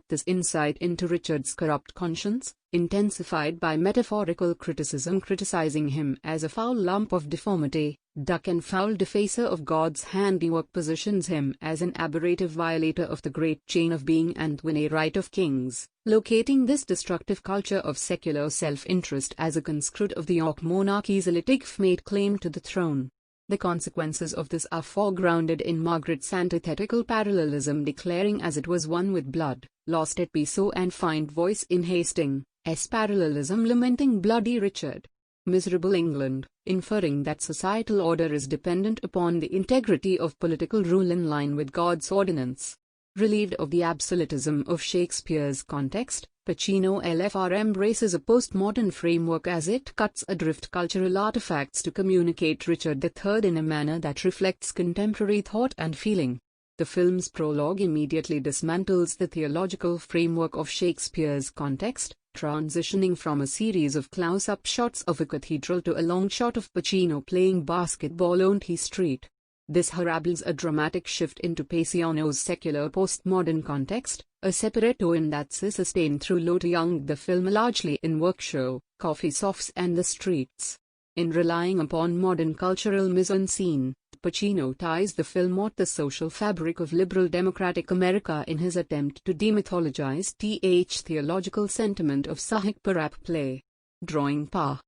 This insight into Richard's corrupt conscience, intensified by metaphorical criticism criticizing him as a foul lump of deformity, duck and foul defacer of God's handiwork, positions him as an aberrative violator of the great chain of being and twin right of kings, locating this destructive culture of secular self-interest as a conscript of the York monarchy's illegitimate claim to the throne. The consequences of this are foregrounded in Margaret's antithetical parallelism, declaring as it was one with blood, lost it be so, and find voice in Hastings' parallelism lamenting bloody Richard. Miserable England, inferring that societal order is dependent upon the integrity of political rule in line with God's ordinance. Relieved of the absolutism of Shakespeare's context, Pacino LFR embraces a postmodern framework as it cuts adrift cultural artifacts to communicate Richard III in a manner that reflects contemporary thought and feeling. The film's prologue immediately dismantles the theological framework of Shakespeare's context, transitioning from a series of close-up shots of a cathedral to a long shot of Pacino playing basketball on T Street. This heralds a dramatic shift into Pacino's secular postmodern context, a separate tone that's sustained through low to young the film largely in work show, coffee shops and the streets. In relying upon modern cultural mise-en-scene, Pacino ties the film at the social fabric of liberal democratic America in his attempt to demythologize the theological sentiment of Sahik Parap play. Drawing power.